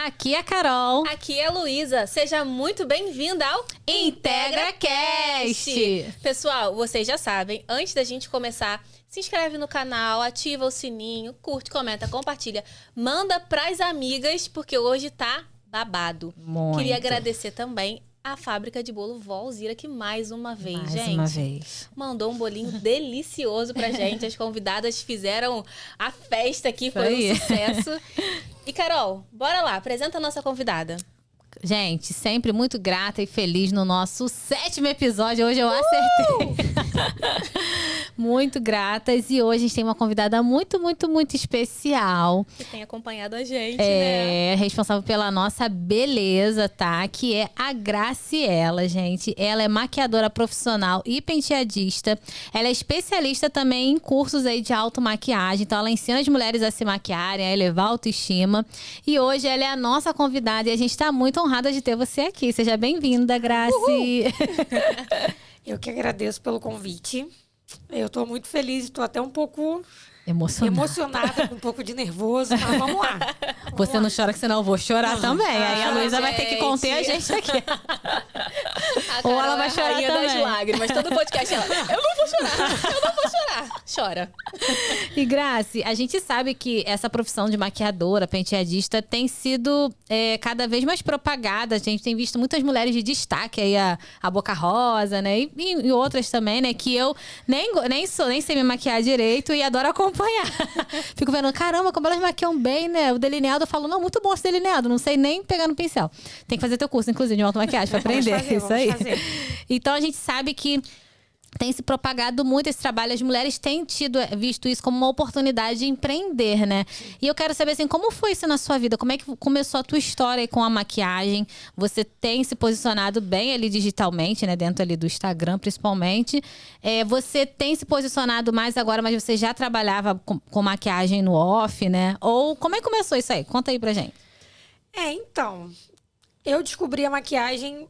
Aqui é a Carol. Aqui é a Luísa. Seja muito bem-vinda ao IntegraCast. Pessoal, vocês já sabem, antes da gente começar, se inscreve no canal, ativa o sininho, curte, comenta, compartilha. Manda pras amigas, porque hoje tá babado. Muito. Queria agradecer também a fábrica de bolo Vó Alzira, que mais uma vez, mandou um bolinho delicioso pra gente. As convidadas fizeram a festa aqui, foi um sucesso. E Carol, bora lá, apresenta a nossa convidada. Gente, sempre muito grata e feliz no nosso 7º episódio. Hoje eu acertei. Muito gratas. E hoje a gente tem uma convidada muito especial. Que tem acompanhado a gente, né? É responsável pela nossa beleza, tá? Que é a Graciela, gente. Ela é maquiadora profissional e penteadista. Ela é especialista também em cursos aí de automaquiagem. Então ela ensina as mulheres a se maquiarem, a elevar a autoestima. E hoje ela é a nossa convidada e a gente tá muito honrada de ter você aqui. Seja bem-vinda, Graci. Eu que agradeço pelo convite. Eu tô muito feliz, tô até um pouco emocionada, com um pouco de nervoso, mas vamos lá. Você não chora, que senão eu vou chorar também. Aí a Luísa vai ter que conter a gente aqui. Ou ela vai chorar também. Das lágrimas. Todo podcast ela, eu não vou chorar. Chora. E Graci, a gente sabe que essa profissão de maquiadora, penteadista, tem sido cada vez mais propagada. A gente tem visto muitas mulheres de destaque aí, a Boca Rosa, né? E outras também, né? Que eu nem sei me maquiar direito e adoro acompanhar. Fico vendo, caramba, como elas maquiam bem, né? O delineado, eu falo, não, muito bom esse delineado, não sei nem pegar no pincel. Tem que fazer teu curso, inclusive, de automaquiagem pra aprender. Isso aí. Então a gente sabe que tem se propagado muito esse trabalho. As mulheres têm visto isso como uma oportunidade de empreender, né? E eu quero saber, assim, como foi isso na sua vida? Como é que começou a tua história aí com a maquiagem? Você tem se posicionado bem ali digitalmente, né? Dentro ali do Instagram, principalmente. Você tem se posicionado mais agora, mas você já trabalhava com maquiagem no off, né? Ou como é que começou isso aí? Conta aí pra gente. Então, eu descobri a maquiagem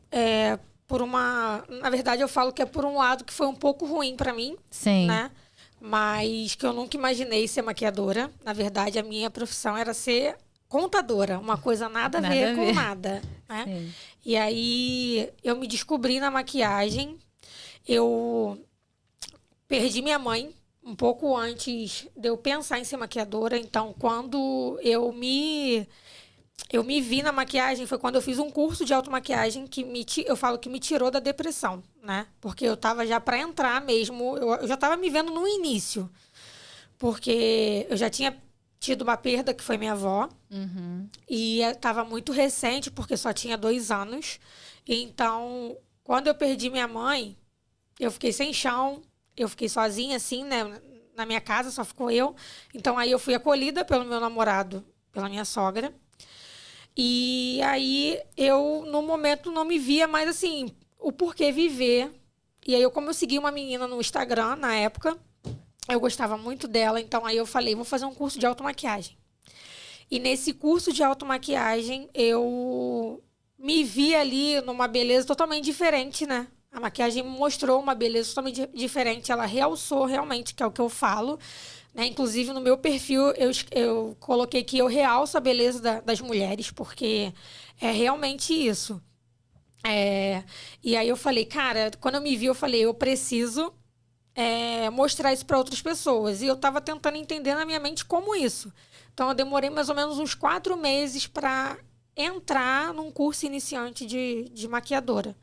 na verdade, eu falo que é por um lado que foi um pouco ruim pra mim. Sim. Né? Mas que eu nunca imaginei ser maquiadora. Na verdade, a minha profissão era ser contadora. Uma coisa nada a ver com nada. Né? Sim. E aí, eu me descobri na maquiagem. Eu perdi minha mãe um pouco antes de eu pensar em ser maquiadora. Então, quando eu me vi na maquiagem, foi quando eu fiz um curso de automaquiagem que eu falo que me tirou da depressão, né? Porque eu tava já para entrar mesmo, eu já tava me vendo no início. Porque eu já tinha tido uma perda, que foi minha avó. Uhum. E tava muito recente, porque só tinha 2 anos. Então, quando eu perdi minha mãe, eu fiquei sem chão, eu fiquei sozinha, assim, né? Na minha casa, só ficou eu. Então, aí eu fui acolhida pelo meu namorado, pela minha sogra. E aí, eu, no momento, não me via mais, assim, o porquê viver. E aí, como eu segui uma menina no Instagram, na época, eu gostava muito dela. Então, aí eu falei, vou fazer um curso de automaquiagem. E nesse curso de automaquiagem, eu me vi ali numa beleza totalmente diferente, né? A maquiagem me mostrou uma beleza totalmente diferente. Ela realçou realmente, que é o que eu falo. Né? Inclusive, no meu perfil, eu coloquei que eu realço a beleza das mulheres, porque é realmente isso. E aí eu falei, cara, quando eu me vi, eu falei, eu preciso mostrar isso para outras pessoas. E eu estava tentando entender na minha mente como isso. Então, eu demorei mais ou menos uns 4 meses para entrar num curso iniciante de maquiadora.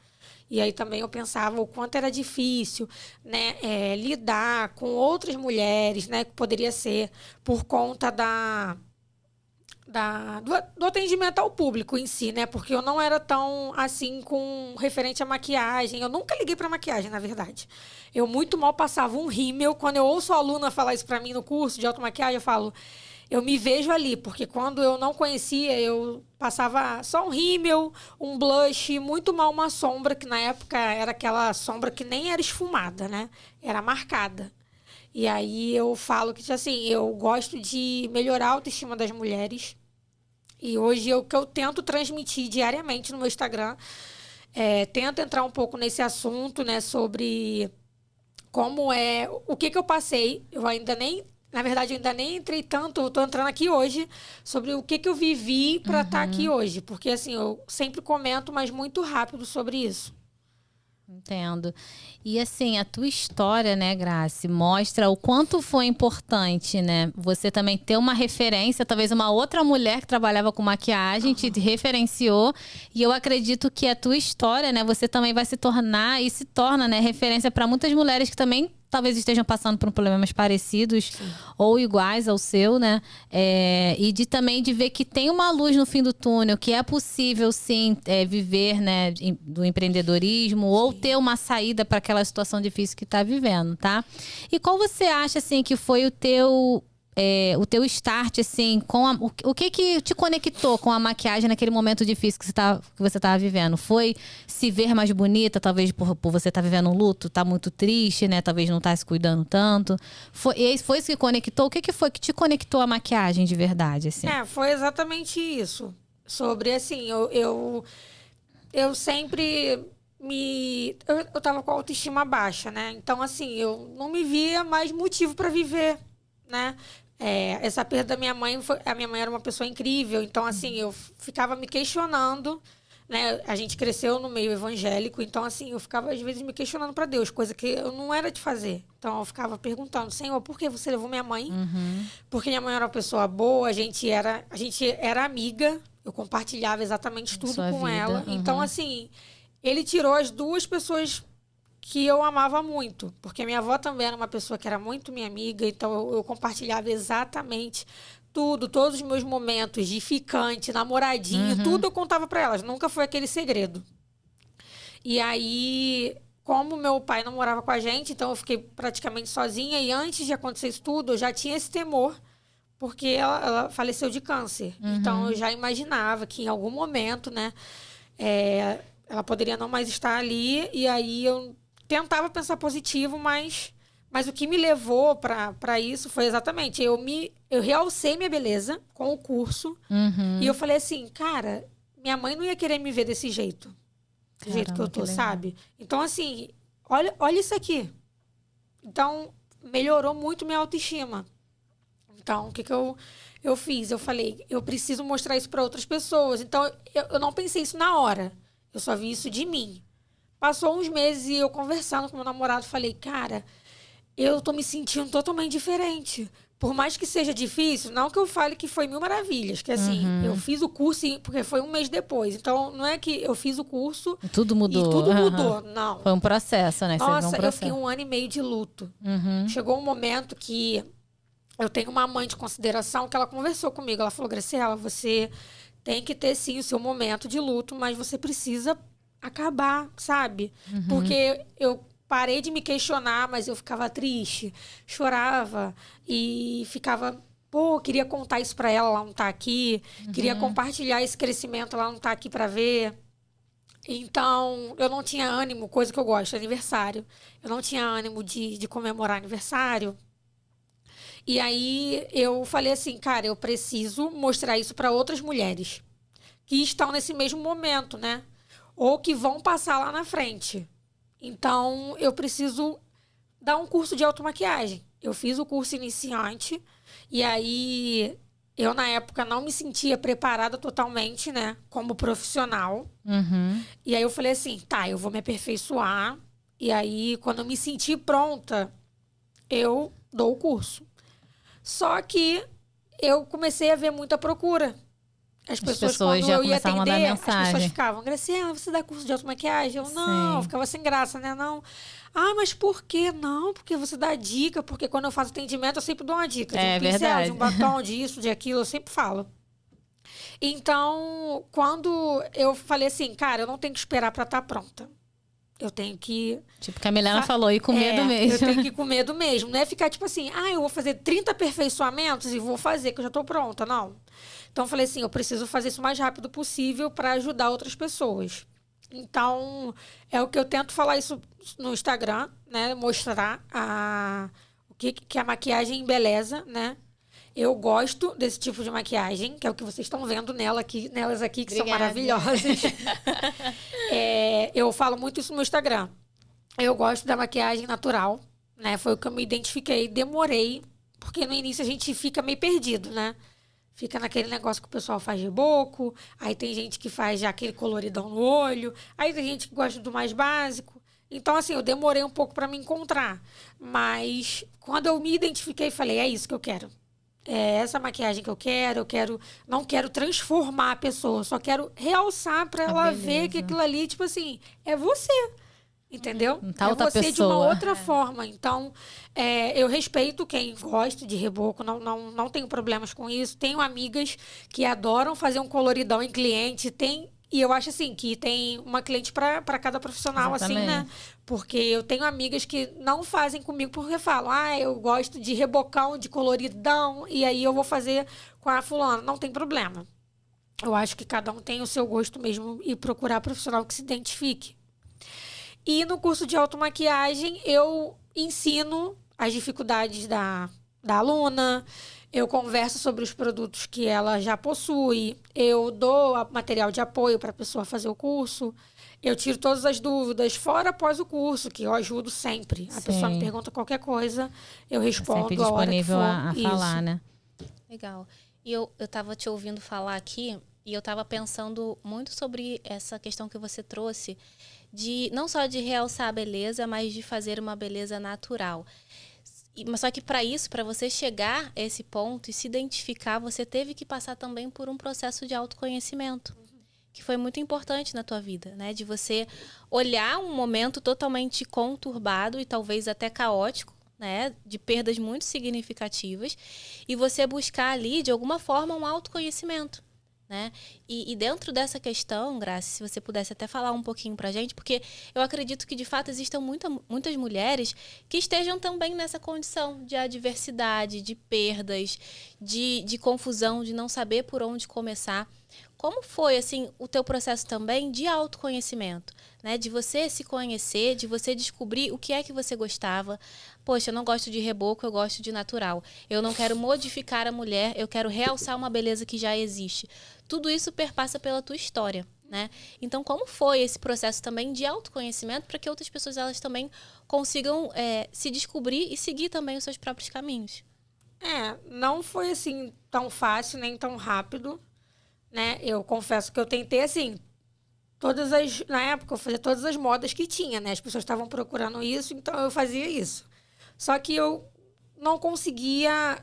E aí também eu pensava o quanto era difícil, né, lidar com outras mulheres, né, que poderia ser por conta do atendimento ao público em si, né, porque eu não era tão assim com referente à maquiagem. Eu nunca liguei para maquiagem, na verdade. Eu muito mal passava um rímel. Quando eu ouço a aluna falar isso para mim no curso de automaquiagem, eu falo, eu me vejo ali, porque quando eu não conhecia, eu passava só um rímel, um blush, muito mal uma sombra, que na época era aquela sombra que nem era esfumada, né? Era marcada. E aí eu falo que, assim, eu gosto de melhorar a autoestima das mulheres. E hoje o que eu tento transmitir diariamente no meu Instagram, tento entrar um pouco nesse assunto, né? Sobre como o que eu passei. Eu ainda nem Na verdade, eu ainda nem entrei tanto, eu tô entrando aqui hoje, sobre o que eu vivi para estar aqui hoje. Porque, assim, eu sempre comento, mas muito rápido sobre isso. Entendo. E assim, a tua história, né, Grace, mostra o quanto foi importante, né? Você também ter uma referência, talvez uma outra mulher que trabalhava com maquiagem te referenciou. E eu acredito que a tua história, né, você também vai se tornar e se torna, né, referência para muitas mulheres que também talvez estejam passando por problemas parecidos ou iguais ao seu, né? E também de ver que tem uma luz no fim do túnel, que é possível, sim, viver, né, do empreendedorismo ou ter uma saída para aquela situação difícil que está vivendo, tá? E qual você acha, assim, que foi o teu start, assim, o que te conectou com a maquiagem naquele momento difícil que você tava vivendo? Foi se ver mais bonita, talvez por você estar vivendo um luto, tá muito triste, né? Talvez não tá se cuidando tanto. Foi isso que conectou? O que foi que te conectou à maquiagem de verdade, assim? Foi exatamente isso. Sobre, assim, eu sempre eu tava com a autoestima baixa, né? Então, assim, eu não me via mais motivo para viver, né? Essa perda da minha mãe, a minha mãe era uma pessoa incrível, então, assim, eu ficava me questionando, né? A gente cresceu no meio evangélico, então, assim, eu ficava, às vezes, me questionando para Deus, coisa que eu não era de fazer. Então, eu ficava perguntando, Senhor, por que você levou minha mãe? Porque minha mãe era uma pessoa boa, a gente era amiga, eu compartilhava exatamente tudo com ela. Então, assim, ele tirou as duas pessoas que eu amava muito, porque minha avó também era uma pessoa que era muito minha amiga, então eu compartilhava exatamente tudo, todos os meus momentos de ficante, namoradinho, tudo eu contava para elas, nunca foi aquele segredo. E aí, como meu pai não morava com a gente, então eu fiquei praticamente sozinha, e antes de acontecer isso tudo, eu já tinha esse temor, porque ela faleceu de câncer. Então eu já imaginava que em algum momento, né, ela poderia não mais estar ali, e aí eu tentava pensar positivo, mas o que me levou para isso foi exatamente... Eu realcei minha beleza com o curso. E eu falei assim, cara, minha mãe não ia querer me ver desse jeito. Do jeito que eu tô, sabe? Então, assim, olha isso aqui. Então, melhorou muito minha autoestima. Então, o que eu fiz? Eu falei, eu preciso mostrar isso para outras pessoas. Então, eu não pensei isso na hora. Eu só vi isso de mim. Passou uns meses e eu conversando com meu namorado, falei, cara, eu tô me sentindo totalmente diferente. Por mais que seja difícil, não que eu fale que foi mil maravilhas, que assim, eu fiz o curso porque foi um mês depois. Então, não é que eu fiz o curso tudo mudou. E tudo mudou, não. Foi um processo, né? Nossa, eu fiquei 1 ano e meio de luto. Chegou um momento que eu tenho uma mãe de consideração que ela conversou comigo. Ela falou, Graciela, você tem que ter sim o seu momento de luto, mas você precisa acabar, sabe? Porque eu parei de me questionar, mas eu ficava triste, chorava e ficava, queria contar isso pra ela não tá aqui, queria compartilhar esse crescimento, ela não tá aqui pra ver. Então, eu não tinha ânimo, coisa que eu gosto, aniversário. Eu não tinha ânimo de comemorar aniversário. E aí, eu falei assim, cara, eu preciso mostrar isso pra outras mulheres que estão nesse mesmo momento, né? Ou que vão passar lá na frente. Então, eu preciso dar um curso de automaquiagem. Eu fiz o curso iniciante. E aí, eu, na época, não me sentia preparada totalmente, né? Como profissional. E aí, eu falei assim, tá, eu vou me aperfeiçoar. E aí, quando eu me sentir pronta, eu dou o curso. Só que eu comecei a ver muita procura. As pessoas quando já eu ia atender, as mensagem. pessoas ficavam, Graciela, você dá curso de automaquiagem? Eu, não, eu ficava sem graça, né? Não. Ah, mas por quê? Não, porque você dá dica, porque quando eu faço atendimento, eu sempre dou uma dica. De um pincel, de um batom, disso, de aquilo, eu sempre falo. Então, quando eu falei assim, cara, eu não tenho que esperar pra estar pronta. Eu tenho que... Tipo, que a Milena falou, ir com medo mesmo. Eu tenho que ir com medo mesmo. Não é ficar tipo assim, eu vou fazer 30 aperfeiçoamentos e vou fazer, que eu já tô pronta. Não. Então, eu falei assim, eu preciso fazer isso o mais rápido possível para ajudar outras pessoas. Então, é o que eu tento falar isso no Instagram, né? Mostrar o que a maquiagem embeleza, né? Eu gosto desse tipo de maquiagem, que é o que vocês estão vendo nelas aqui, que são maravilhosas. Eu falo muito isso no Instagram. Eu gosto da maquiagem natural, né? Foi o que eu me identifiquei. Demorei Porque no início a gente fica meio perdido, né? Fica naquele negócio que o pessoal faz reboco, aí tem gente que faz já aquele coloridão no olho, aí tem gente que gosta do mais básico. Então, assim, eu demorei um pouco para me encontrar. Mas quando eu me identifiquei, falei, é isso que eu quero. É essa maquiagem que eu quero, não quero transformar a pessoa, só quero realçar para ela ver que aquilo ali, tipo assim, é você. Entendeu? Não tá outra você pessoa. de uma outra forma. Então, eu respeito quem gosta de reboco, não tenho problemas com isso. Tenho amigas que adoram fazer um coloridão em cliente, e eu acho assim, que tem uma cliente para cada profissional, exatamente. Assim, né? Porque eu tenho amigas que não fazem comigo porque falam, eu gosto de rebocão, de coloridão, e aí eu vou fazer com a fulana. Não tem problema. Eu acho que cada um tem o seu gosto mesmo e procurar profissional que se identifique. E no curso de automaquiagem, eu ensino as dificuldades da aluna, eu converso sobre os produtos que ela já possui, eu dou material de apoio para a pessoa fazer o curso, eu tiro todas as dúvidas, fora após o curso, que eu ajudo sempre. A pessoa me pergunta qualquer coisa, eu respondo sempre disponível a hora que for. a falar, né? Legal. E eu tava te ouvindo falar aqui, e eu tava pensando muito sobre essa questão que você trouxe, não só de realçar a beleza, mas de fazer uma beleza natural. Mas só que para isso, para você chegar a esse ponto e se identificar, você teve que passar também por um processo de autoconhecimento, que foi muito importante na tua vida, né? De você olhar um momento totalmente conturbado e talvez até caótico, né? De perdas muito significativas, e você buscar ali, de alguma forma, um autoconhecimento. Né? E dentro dessa questão, Graça, se você pudesse até falar um pouquinho pra gente, porque eu acredito que de fato existam muitas mulheres que estejam também nessa condição de adversidade, de perdas, de confusão, de não saber por onde começar. Como foi, assim, o teu processo também de autoconhecimento, né? De você se conhecer, de você descobrir o que é que você gostava. Poxa, eu não gosto de reboco, eu gosto de natural. Eu não quero modificar a mulher, eu quero realçar uma beleza que já existe. Tudo isso perpassa pela tua história, né? Então, como foi esse processo também de autoconhecimento para que outras pessoas elas também consigam se descobrir e seguir também os seus próprios caminhos? Não foi assim tão fácil, nem tão rápido, né? Eu confesso que eu tentei, assim, na época eu fazia todas as modas que tinha, né? As pessoas estavam procurando isso, então eu fazia isso. Só que eu não conseguia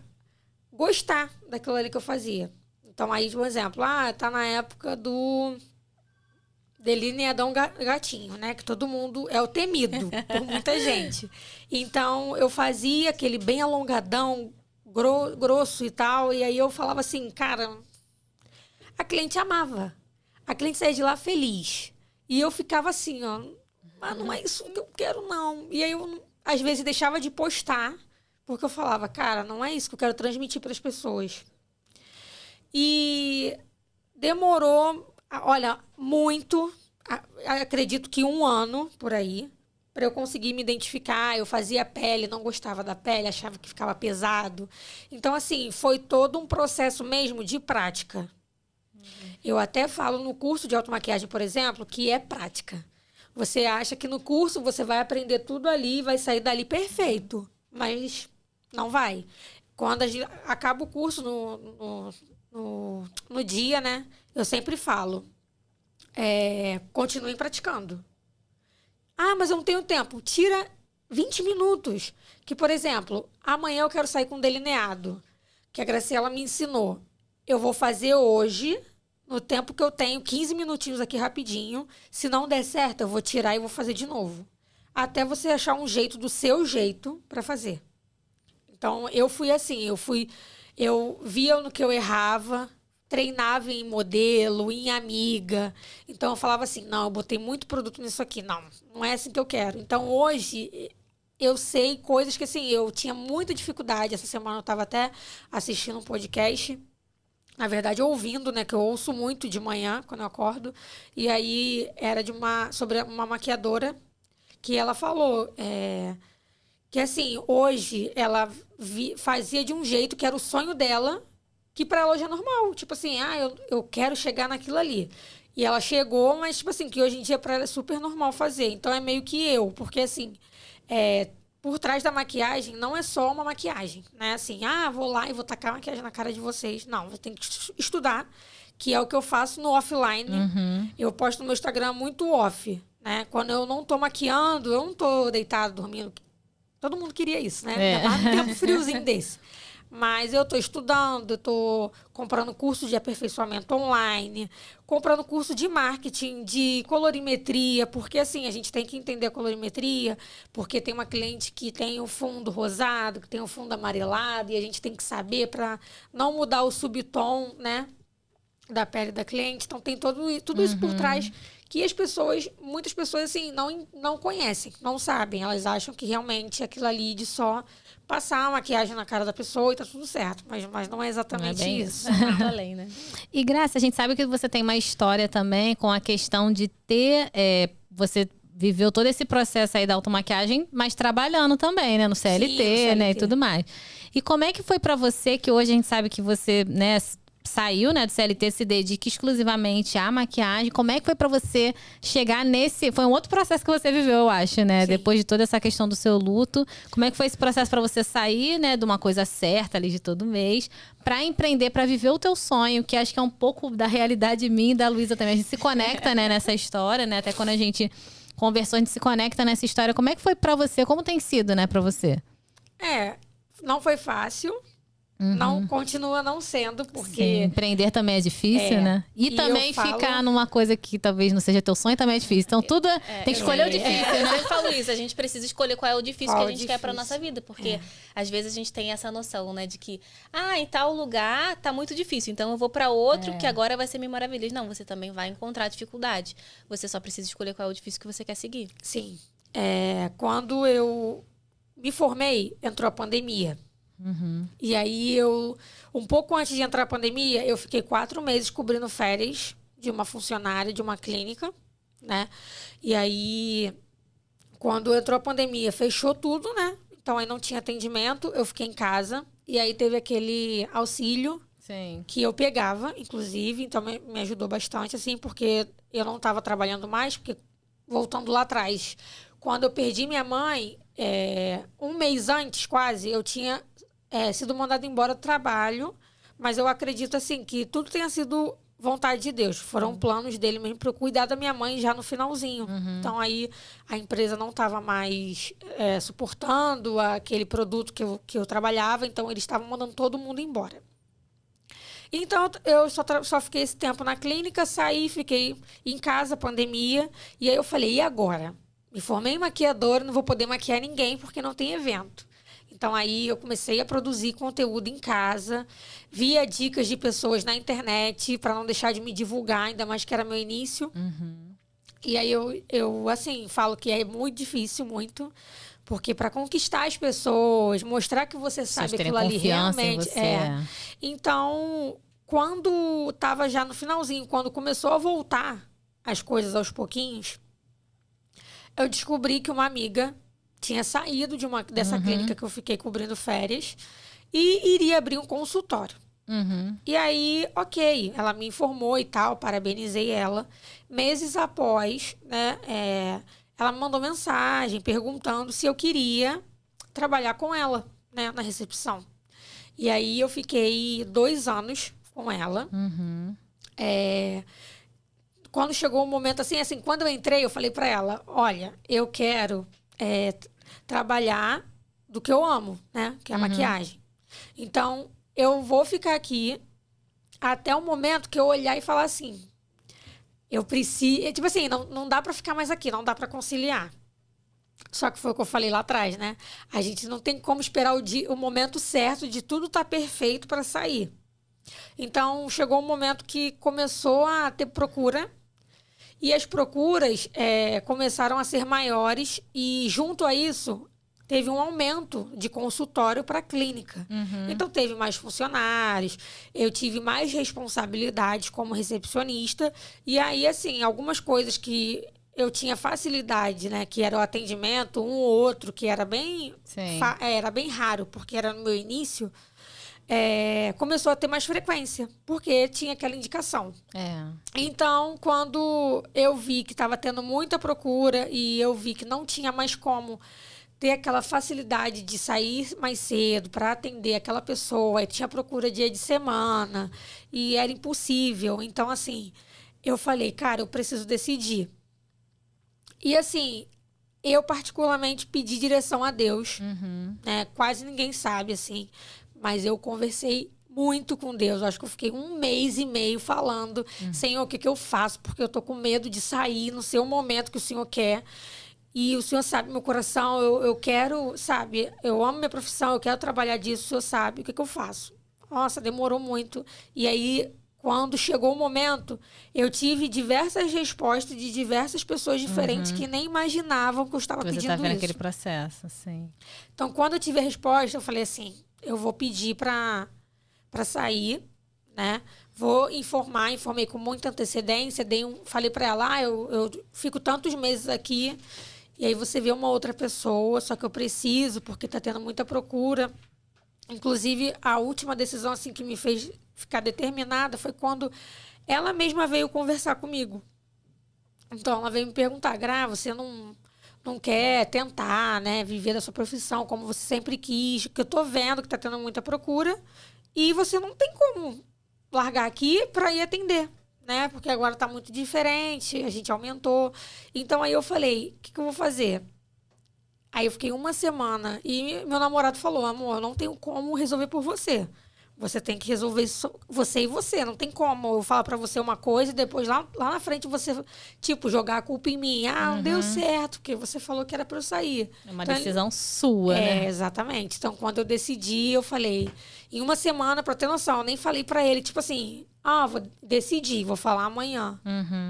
gostar daquilo ali que eu fazia. Então, aí, um exemplo, tá na época do delineadão gatinho, né? Que todo mundo é o temido por muita gente. Então, eu fazia aquele bem alongadão, grosso e tal, e aí eu falava assim, cara, a cliente amava. A cliente saía de lá feliz. E eu ficava assim, mas não é isso que eu quero, não. E aí eu, às vezes, deixava de postar, porque eu falava, cara, não é isso que eu quero transmitir para as pessoas. E demorou, olha, muito, acredito que 1 ano, por aí, para eu conseguir me identificar. Eu fazia a pele, não gostava da pele, achava que ficava pesado. Então, assim, foi todo um processo mesmo de prática. Eu até falo no curso de automaquiagem, por exemplo, que é prática. Você acha que no curso você vai aprender tudo ali e vai sair dali perfeito, mas não vai. Quando acaba o curso no dia, né? Eu sempre falo, continuem praticando. Mas eu não tenho tempo. Tira 20 minutos. Que, por exemplo, amanhã eu quero sair com um delineado, que a Graciela me ensinou. Eu vou fazer hoje, no tempo que eu tenho, 15 minutinhos aqui rapidinho. Se não der certo, eu vou tirar e vou fazer de novo. Até você achar um jeito do seu jeito para fazer. Então, eu fui assim, eu via no que eu errava, treinava em modelo, em amiga. Então, eu falava assim, não, eu botei muito produto nisso aqui. Não é assim que eu quero. Então, hoje, eu sei coisas que, assim, eu tinha muita dificuldade. Essa semana eu estava até assistindo um podcast, na verdade, ouvindo, né, que eu ouço muito de manhã, quando eu acordo. E aí, era sobre uma maquiadora, que ela falou... que assim, hoje ela fazia de um jeito que era o sonho dela, que para ela hoje é normal. Tipo assim, eu quero chegar naquilo ali. E ela chegou, mas tipo assim, que hoje em dia para ela é super normal fazer. Então é meio que porque assim, por trás da maquiagem não é só uma maquiagem, né? Assim, vou lá e vou tacar maquiagem na cara de vocês. Não, você tem que estudar, que é o que eu faço no offline. Eu posto no meu Instagram muito off, né? Quando eu não tô maquiando, eu não tô deitado, dormindo. Todo mundo queria isso, né? Lá no tempo friozinho desse. Mas eu tô estudando, eu tô comprando curso de aperfeiçoamento online, comprando curso de marketing, de colorimetria, porque assim, a gente tem que entender a colorimetria, porque tem uma cliente que tem o fundo rosado, que tem o fundo amarelado, e a gente tem que saber para não mudar o subtom, né, da pele da cliente. Então tem tudo isso por trás que muitas pessoas assim, não conhecem, não sabem. Elas acham que realmente aquilo ali de só passar a maquiagem na cara da pessoa e tá tudo certo. Mas não é exatamente isso. Muito além, né? E Graça, a gente sabe que você tem uma história também com a questão de ter... você viveu todo esse processo aí da automaquiagem, mas trabalhando também, né? No CLT, Sim, no CLT. né? E tudo mais. E como é que foi pra você, que hoje a gente sabe que você, né... saiu, né, do CLT, se dedica exclusivamente à maquiagem. Como é que foi pra você chegar nesse... Foi um outro processo que você viveu, eu acho, né? Sim. Depois de toda essa questão do seu luto. Como é que foi esse processo pra você sair, né, de uma coisa certa ali de todo mês, pra empreender, pra viver o teu sonho, que acho que é um pouco da realidade minha e da Luísa também. A gente se conecta, né, nessa história, né? Até quando a gente conversou, a gente se conecta nessa história. Como é que foi pra você? Como tem sido, né, pra você? Não foi fácil. Não, continua não sendo, porque... Sim, empreender também é difícil, né? E também ficar numa coisa que talvez não seja teu sonho também é difícil. Então tudo tem que escolher o difícil, né? Eu sempre falo isso, a gente precisa escolher qual é o difícil que a gente quer pra nossa vida. Porque às vezes a gente tem essa noção, né? De que, em tal lugar tá muito difícil, então eu vou pra outro que agora vai ser mil maravilhas. Não, você também vai encontrar dificuldade. Você só precisa escolher qual é o difícil que você quer seguir. Sim. Quando eu me formei, entrou a pandemia. E aí um pouco antes de entrar a pandemia, eu fiquei 4 meses cobrindo férias de uma funcionária de uma clínica, né? E aí, quando entrou a pandemia, fechou tudo, né? Então aí não tinha atendimento, eu fiquei em casa. E aí teve aquele auxílio que eu pegava, inclusive, então me ajudou bastante, assim, porque eu não estava trabalhando mais, porque voltando lá atrás, quando eu perdi minha mãe, um mês antes, quase, eu tinha sido mandada embora do trabalho, mas eu acredito, assim, que tudo tenha sido vontade de Deus. Foram planos dele mesmo para eu cuidar da minha mãe já no finalzinho. Então, aí, a empresa não estava mais suportando aquele produto que eu trabalhava, então eles estavam mandando todo mundo embora. Então, eu só fiquei esse tempo na clínica, saí, fiquei em casa, pandemia, e aí eu falei, e agora? Me formei maquiadora, não vou poder maquiar ninguém porque não tem evento. Então, aí eu comecei a produzir conteúdo em casa, via dicas de pessoas na internet para não deixar de me divulgar, ainda mais que era meu início. E aí eu assim, falo que é muito difícil, muito, porque para conquistar as pessoas, mostrar que você sabe aquilo ali realmente Então, quando estava já no finalzinho, quando começou a voltar as coisas aos pouquinhos, eu descobri que uma amiga tinha saído dessa clínica que eu fiquei cobrindo férias e iria abrir um consultório. E aí, ok, ela me informou e tal, parabenizei ela. Meses após, né, ela me mandou mensagem perguntando se eu queria trabalhar com ela, né, na recepção. E aí eu fiquei 2 anos com ela. Quando chegou o momento, assim, quando eu entrei, eu falei pra ela, olha, eu quero trabalhar do que eu amo, né? Que é a maquiagem. Então, eu vou ficar aqui até o momento que eu olhar e falar assim, eu preciso... Tipo assim, não dá pra ficar mais aqui, não dá pra conciliar. Só que foi o que eu falei lá atrás, né? A gente não tem como esperar o momento certo de tudo estar perfeito pra sair. Então, chegou um momento que começou a ter procura. E as procuras começaram a ser maiores e, junto a isso, teve um aumento de consultório para a clínica. Então, teve mais funcionários, eu tive mais responsabilidades como recepcionista. E aí, assim, algumas coisas que eu tinha facilidade, né? Que era o atendimento, um ou outro, que era bem raro, porque era no meu início... começou a ter mais frequência, porque tinha aquela indicação. Então, quando eu vi que estava tendo muita procura e eu vi que não tinha mais como ter aquela facilidade de sair mais cedo para atender aquela pessoa. Aí tinha procura dia de semana e era impossível. Então, assim, eu falei, cara, eu preciso decidir. E, assim, eu particularmente pedi direção a Deus. Né? Quase ninguém sabe, assim, mas eu conversei muito com Deus. Acho que eu fiquei 1 mês e meio falando, Senhor, o que eu faço? Porque eu tô com medo de sair no seu momento que o Senhor quer. E o Senhor sabe meu coração, eu quero, sabe, eu amo minha profissão, eu quero trabalhar disso, o Senhor sabe, o que eu faço? Nossa, demorou muito. E aí, quando chegou o momento, eu tive diversas respostas de diversas pessoas diferentes que nem imaginavam que eu estava pedindo isso. Você tá vendo aquele processo, sim. Então, quando eu tive a resposta, eu falei assim, eu vou pedir para sair, né? Vou informei com muita antecedência, falei para ela, eu fico tantos meses aqui, e aí você vê uma outra pessoa, só que eu preciso, porque tá tendo muita procura. Inclusive, a última decisão assim, que me fez ficar determinada foi quando ela mesma veio conversar comigo. Então, ela veio me perguntar, Gra, você não quer tentar, né, viver da sua profissão como você sempre quis, que eu tô vendo que tá tendo muita procura, e você não tem como largar aqui para ir atender, né? Porque agora tá muito diferente, a gente aumentou. Então, aí eu falei, o que eu vou fazer? Aí eu fiquei 1 semana e meu namorado falou, amor, eu não tenho como resolver por você. Você tem que resolver isso, você e você. Não tem como eu falar pra você uma coisa e depois lá na frente você, tipo, jogar a culpa em mim. Ah, não deu certo, porque você falou que era pra eu sair. É uma decisão sua, né? Exatamente. Então, quando eu decidi, eu falei... Em 1 semana, pra ter noção, eu nem falei pra ele, tipo assim... vou decidir, vou falar amanhã.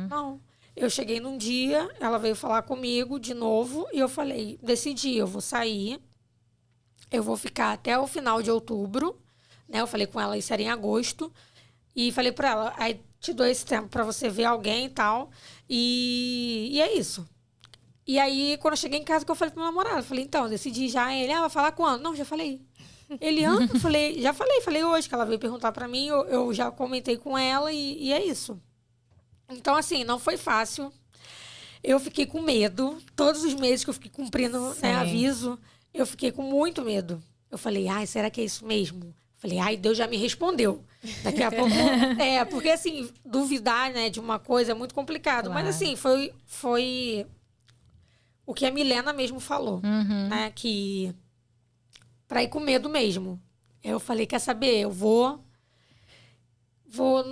Não. Eu cheguei num dia, ela veio falar comigo de novo e eu falei, decidi, eu vou sair. Eu vou ficar até o final de outubro. Né? Eu falei com ela, isso era em agosto. E falei pra ela, aí te dou esse tempo pra você ver alguém e tal. E é isso. E aí, quando eu cheguei em casa, que eu falei pro meu namorado, eu falei, então, decidi já. Ele, vai falar quando? Não, já falei. Ele, eu falei, já falei hoje, que ela veio perguntar pra mim, eu já comentei com ela e é isso. Então, assim, não foi fácil. Eu fiquei com medo. Todos os meses que eu fiquei cumprindo, né, aviso, eu fiquei com muito medo. Eu falei, será que é isso mesmo? Falei, Deus já me respondeu. Daqui a pouco... porque assim, duvidar, né, de uma coisa é muito complicado. Claro. Mas assim, foi o que a Milena mesmo falou, né, que pra ir com medo mesmo. Eu falei, quer saber, eu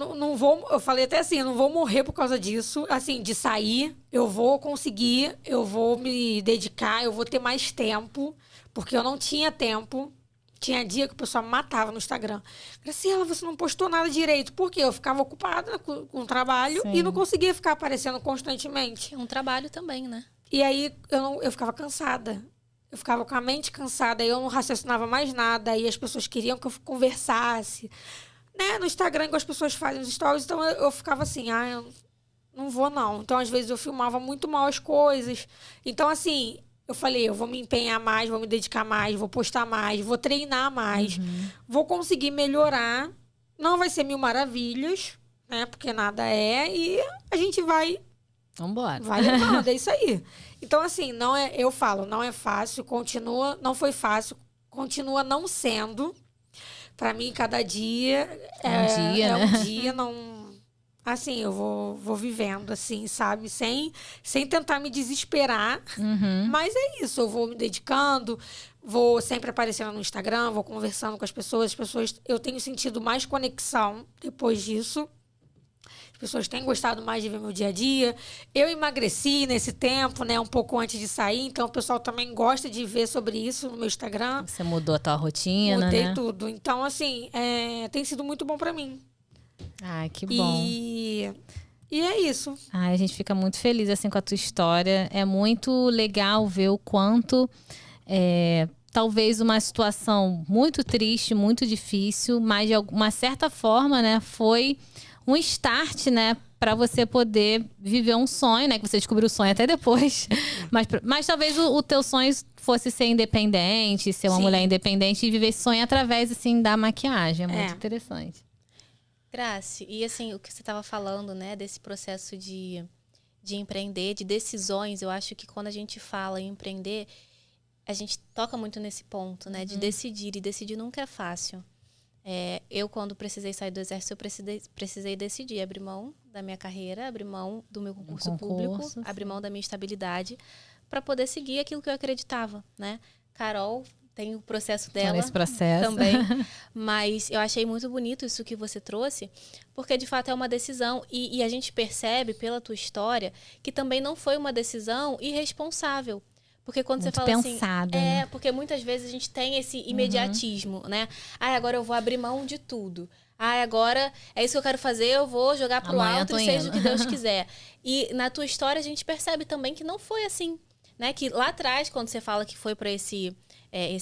não vou, eu falei até assim, eu não vou morrer por causa disso, assim, de sair, eu vou conseguir, eu vou me dedicar, eu vou ter mais tempo, porque eu não tinha tempo. Tinha dia que o pessoal me matava no Instagram. Graciela, você não postou nada direito. Por quê? Eu ficava ocupada com o trabalho e não conseguia ficar aparecendo constantemente. É um trabalho também, né? E aí eu ficava cansada. Eu ficava com a mente cansada. Aí eu não raciocinava mais nada. Aí as pessoas queriam que eu conversasse. Né? No Instagram, igual as pessoas fazem os stories. Então eu ficava assim, eu não vou não. Então às vezes eu filmava muito mal as coisas. Então assim... Eu falei, eu vou me empenhar mais, vou me dedicar mais, vou postar mais, vou treinar mais, vou conseguir melhorar. Não vai ser 1000 maravilhas, né? Porque nada é. E a gente vai... Vambora. Vai levando, é isso aí. Então, assim, eu falo, não é fácil, não foi fácil, continua não sendo. Pra mim, cada dia né? um dia, não... Assim, eu vou vivendo, assim, sabe? Sem tentar me desesperar. Mas é isso, eu vou me dedicando, vou sempre aparecendo no Instagram, vou conversando com as pessoas. Eu tenho sentido mais conexão depois disso. As pessoas têm gostado mais de ver meu dia a dia. Eu emagreci nesse tempo, né? Um pouco antes de sair. Então, o pessoal também gosta de ver sobre isso no meu Instagram. Você mudou a tua rotina, Mudei né? tudo. Então, assim, tem sido muito bom pra mim. Ai, que bom. E é isso. A gente fica muito feliz assim com a tua história. É muito legal ver o quanto talvez uma situação muito triste, muito difícil, mas de uma certa forma, né, foi um start, né, para você poder viver um sonho, né, que você descobriu o sonho até depois. Mas talvez o teu sonho fosse ser independente, ser uma mulher independente e viver esse sonho através assim da maquiagem. É muito interessante. Grace, e assim, o que você estava falando, né, desse processo de empreender, de decisões, eu acho que quando a gente fala em empreender, a gente toca muito nesse ponto, né? De decidir. E decidir nunca é fácil. Eu, quando precisei sair do exército, eu precisei decidir. Abrir mão da minha carreira, abrir mão do meu concurso público, abrir mão da minha estabilidade para poder seguir aquilo que eu acreditava, né? Carol tem o processo dela também. Mas eu achei muito bonito isso que você trouxe, porque de fato é uma decisão. E a gente percebe pela tua história que também não foi uma decisão irresponsável. Porque quando muito você fala pensada, assim... né? Porque muitas vezes a gente tem esse imediatismo, né? Agora eu vou abrir mão de tudo. Agora é isso que eu quero fazer, eu vou jogar pro alto e seja o que Deus quiser. E na tua história a gente percebe também que não foi assim. Né? Que lá atrás, quando você fala que foi para esse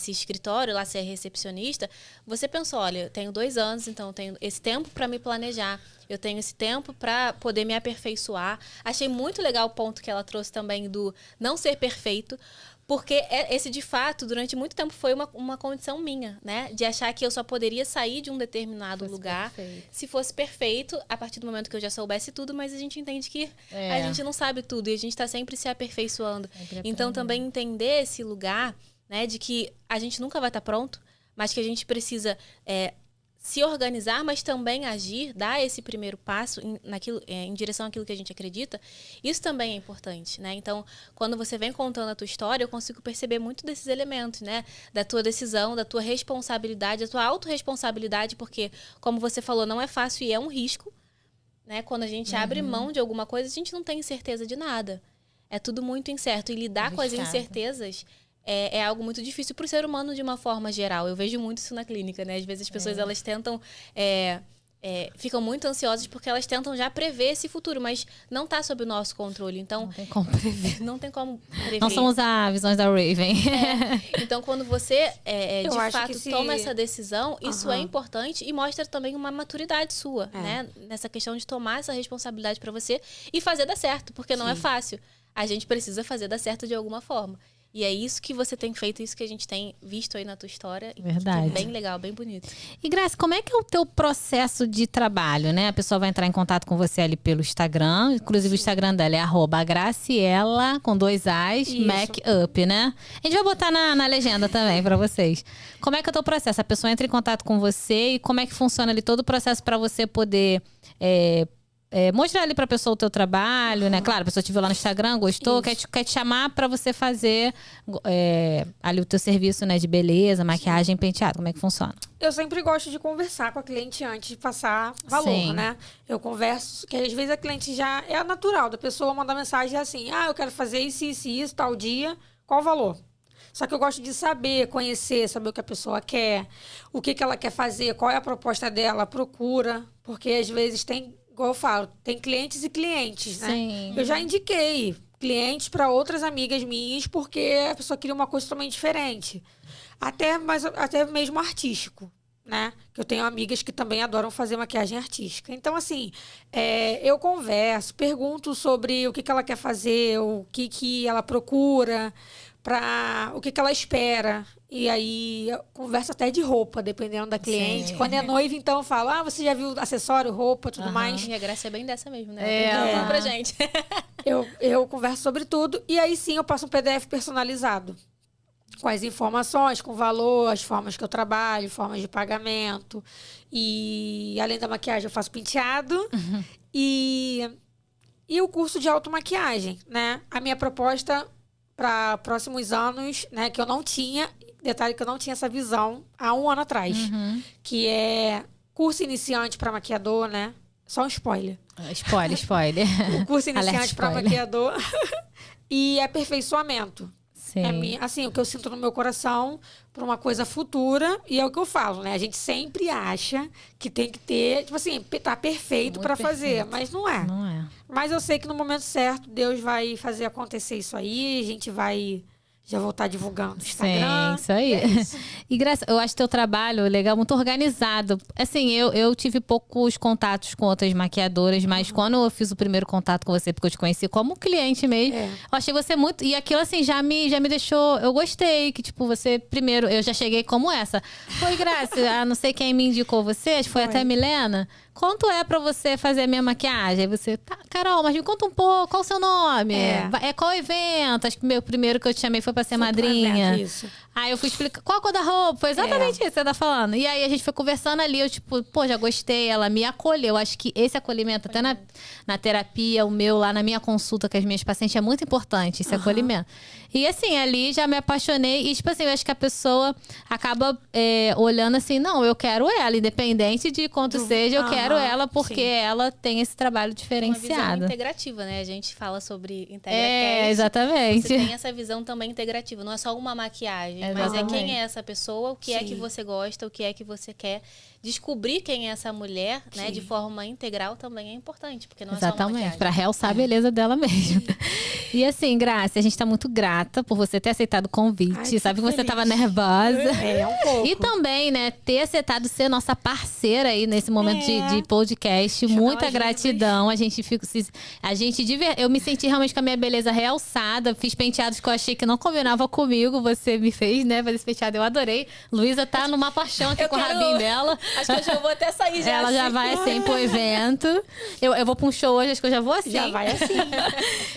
escritório, lá ser recepcionista, você pensou, olha, eu tenho 2 anos, então eu tenho esse tempo para me planejar, eu tenho esse tempo para poder me aperfeiçoar. Achei muito legal o ponto que ela trouxe também do não ser perfeito, porque esse, de fato, durante muito tempo foi uma condição minha, né? De achar que eu só poderia sair de um determinado lugar se fosse perfeito, a partir do momento que eu já soubesse tudo, mas a gente entende que a gente não sabe tudo e a gente está sempre se aperfeiçoando. Então, também entender esse lugar, né, de que a gente nunca vai estar pronto, mas que a gente precisa se organizar, mas também agir, dar esse primeiro passo em direção àquilo que a gente acredita, isso também é importante, né? Então, quando você vem contando a tua história, eu consigo perceber muito desses elementos, né? Da tua decisão, da tua responsabilidade, da tua autorresponsabilidade, porque, como você falou, não é fácil e é um risco, né? Quando a gente abre mão de alguma coisa, a gente não tem certeza de nada. É tudo muito incerto. E lidar com as incertezas é algo muito difícil para o ser humano de uma forma geral. Eu vejo muito isso na clínica, né? Às vezes as pessoas elas tentam... ficam muito ansiosas porque elas tentam já prever esse futuro, mas não está sob o nosso controle. Então, não tem como prever. Não tem como prever. Não somos as visões da Raven. Então, quando você, de fato, toma essa decisão, isso é importante e mostra também uma maturidade sua, né? Nessa questão de tomar essa responsabilidade para você e fazer dar certo, porque não é fácil. A gente precisa fazer dar certo de alguma forma. E é isso que você tem feito, isso que a gente tem visto aí na tua história. Verdade. Que é bem legal, bem bonito. E Grace, como é que é o teu processo de trabalho, né? A pessoa vai entrar em contato com você ali pelo Instagram. Inclusive o Instagram dela é @Graciela, com 2 As, Makeup, né? A gente vai botar na legenda também pra vocês. Como é que é o teu processo? A pessoa entra em contato com você e como é que funciona ali todo o processo pra você poder... mostrar ali pra pessoa o teu trabalho, né? Claro, a pessoa te viu lá no Instagram, gostou, quer te chamar pra você fazer ali o teu serviço, né? De beleza, maquiagem, penteado. Como é que funciona? Eu sempre gosto de conversar com a cliente antes de passar valor, né? Eu converso, que às vezes a cliente já... É natural da pessoa mandar mensagem assim, eu quero fazer isso, tal dia, qual o valor? Só que eu gosto de saber, conhecer, saber o que a pessoa quer, o que ela quer fazer, qual é a proposta dela, procura, porque às vezes tem... Igual eu falo, tem clientes e clientes, né? Sim. Eu já indiquei clientes para outras amigas minhas porque a pessoa queria uma coisa totalmente diferente. Até mesmo artístico, né? Que eu tenho amigas que também adoram fazer maquiagem artística. Então, assim, eu converso, pergunto sobre o que ela quer fazer, o que ela procura, o que ela espera. E aí, eu converso até de roupa, dependendo da cliente. Sim. Quando é noiva, então, eu falo, você já viu acessório, roupa, tudo mais. E a Graça é bem dessa mesmo, né? Fala pra gente. Eu converso sobre tudo. E aí, sim, eu passo um PDF personalizado. Com as informações, com o valor, as formas que eu trabalho, formas de pagamento. E, além da maquiagem, eu faço penteado. E o curso de automaquiagem, né? A minha proposta para próximos anos, né? Que eu não tinha... Detalhe que eu não tinha essa visão há 1 ano atrás. Que é curso iniciante para maquiador, né? Só um spoiler. Spoiler. O curso iniciante para maquiador. E aperfeiçoamento. Sim. Assim, o que eu sinto no meu coração para uma coisa futura. E é o que eu falo, né? A gente sempre acha que tem que ter... Tipo assim, tá perfeito para fazer. Mas não é. Não é. Mas eu sei que no momento certo, Deus vai fazer acontecer isso aí. A gente vai... Já vou estar divulgando no Instagram. Sim, isso aí. E Graça, eu acho teu trabalho legal, muito organizado. Assim, eu tive poucos contatos com outras maquiadoras, mas quando eu fiz o primeiro contato com você, porque eu te conheci como cliente mesmo, eu achei você muito... E aquilo, assim, já me deixou... Eu gostei, que tipo, você... Primeiro, eu já cheguei como essa. Foi, Graça, não sei quem me indicou você, acho que foi até a Milena. quanto é pra você fazer a minha maquiagem? Aí você, tá, Carol, mas me conta um pouco, qual o seu nome? Qual evento? Acho que o meu primeiro que eu te chamei foi pra ser madrinha. Isso. Aí eu fui explicar qual a cor da roupa. Foi exatamente isso que você tá falando. E aí a gente foi conversando ali, eu tipo, pô, já gostei. Ela me acolheu. Acho que esse acolhimento, até na terapia, o meu lá na minha consulta com as minhas pacientes, é muito importante esse acolhimento. E assim, ali já me apaixonei. E tipo assim, eu acho que a pessoa acaba olhando assim, não, eu quero ela. Independente de quanto seja, eu quero ela porque ela tem esse trabalho diferenciado. Uma visão integrativa, né? A gente fala sobre IntegraCast. Exatamente. Você tem essa visão também integrativa. Não é só uma maquiagem. Mas é quem é essa pessoa, o que é que você gosta, o que é que você quer. Descobrir quem é essa mulher, né, de forma integral também é importante, porque não é só uma maquiagem. Pra realçar a beleza dela mesmo. E assim, Graça, a gente tá muito grata por você ter aceitado o convite. Sabe que você tava nervosa. Um pouco. E também, né, ter aceitado ser nossa parceira aí nesse momento de podcast. Muita gratidão. Eu me senti realmente com a minha beleza realçada. Fiz penteados que eu achei que não combinava comigo. Você me fez, né, fazer esse penteado. Eu adorei. Luísa tá numa paixão aqui com o rabinho dela. Acho que eu já vou até sair já. Ela já vai assim pro evento. Eu vou pra um show hoje, acho que eu já vou assim. Já vai assim.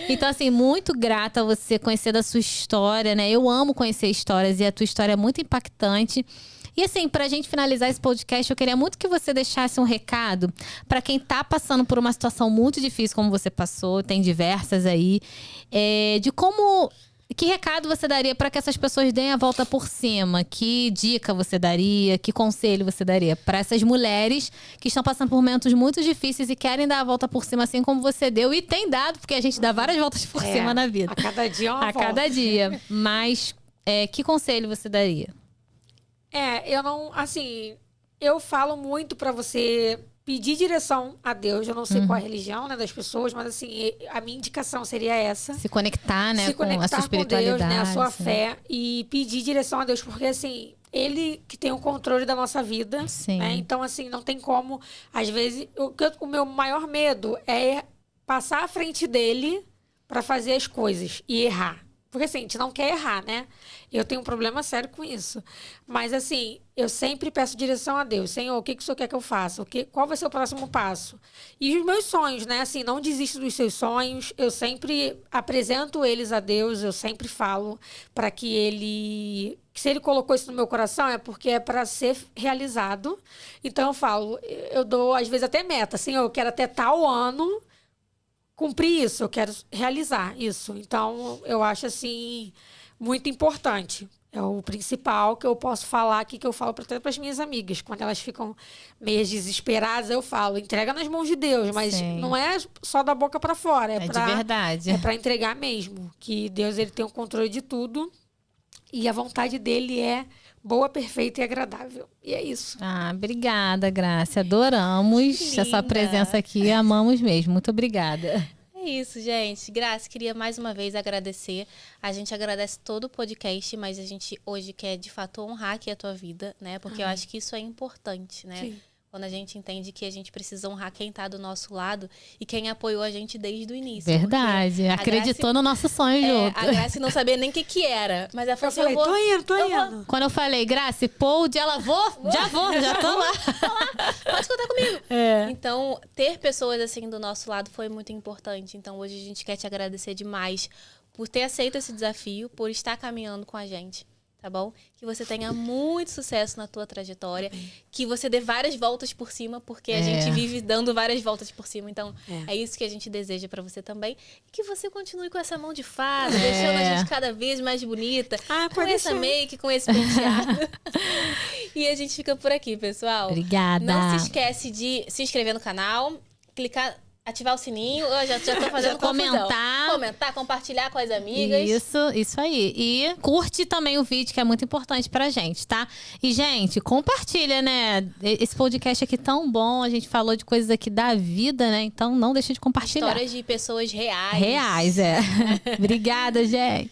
Então, assim, muito grata a você conhecer da sua história, né? Eu amo conhecer histórias e a tua história é muito impactante. E assim, pra gente finalizar esse podcast, eu queria muito que você deixasse um recado pra quem tá passando por uma situação muito difícil, como você passou, tem diversas aí, de como... Que recado você daria para que essas pessoas deem a volta por cima? Que dica você daria? Que conselho você daria para essas mulheres que estão passando por momentos muito difíceis e querem dar a volta por cima, assim como você deu e tem dado, porque a gente dá várias voltas por cima na vida. A cada dia uma volta. A cada dia. Mas que conselho você daria? Eu não... Assim, eu falo muito para você... Pedir direção a Deus, eu não sei qual é a religião, né, das pessoas, mas assim, a minha indicação seria essa. Se conectar, né, se conectar com a sua espiritualidade. Com Deus, né, a sua fé e pedir direção a Deus, porque assim, Ele que tem o controle da nossa vida, né? Então assim, não tem como, às vezes, o meu maior medo é passar à frente dele para fazer as coisas e errar. Porque assim, a gente não quer errar, né? Eu tenho um problema sério com isso. Mas assim, eu sempre peço direção a Deus. Senhor, o que o Senhor quer que eu faça? Qual vai ser o próximo passo? E os meus sonhos, né? Assim, não desisto dos seus sonhos. Eu sempre apresento eles a Deus. Eu sempre falo para que Ele... Se Ele colocou isso no meu coração, é porque é para ser realizado. Então eu falo, eu dou às vezes até meta. Senhor, eu quero até tal ano... cumprir isso, eu quero realizar isso. Então, eu acho, assim, muito importante. É o principal que eu posso falar aqui, que eu falo até para as minhas amigas. Quando elas ficam meio desesperadas, eu falo, entrega nas mãos de Deus. Mas não é só da boca para fora. É de verdade. É para entregar mesmo. Que Deus, Ele tem o controle de tudo. E a vontade dEle é boa, perfeita e agradável. E é isso. Obrigada, Graça. Adoramos a sua presença aqui. Amamos mesmo. Muito obrigada. É isso, gente. Graça, queria mais uma vez agradecer. A gente agradece todo o podcast, mas a gente hoje quer, de fato, honrar aqui a tua vida, né? Porque eu acho que isso é importante, né? Sim. Quando a gente entende que a gente precisa honrar quem tá do nosso lado e quem apoiou a gente desde o início. Verdade. Acreditou no nosso sonho junto. A Graça não sabia nem o que era. Mas ela falou assim, eu falei, tô indo. Quando eu falei, Graça, Pod, ela já tô lá. Pode contar comigo. Então, ter pessoas assim do nosso lado foi muito importante. Então, hoje a gente quer te agradecer demais por ter aceito esse desafio, por estar caminhando com a gente. Tá bom? Que você tenha muito sucesso na tua trajetória. Que você dê várias voltas por cima, porque a gente vive dando várias voltas por cima. Então, é isso que a gente deseja pra você também. E que você continue com essa mão de fada, deixando a gente cada vez mais bonita. Com essa make, com esse penteado. E a gente fica por aqui, pessoal. Obrigada. Não se esquece de se inscrever no canal, clicar... Ativar o sininho, eu já tô fazendo comentar, compartilhar com as amigas. Isso aí. E curte também o vídeo, que é muito importante pra gente, tá? E, gente, compartilha, né? Esse podcast aqui tão bom, a gente falou de coisas aqui da vida, né? Então, não deixa de compartilhar. Histórias de pessoas reais. Obrigada, gente.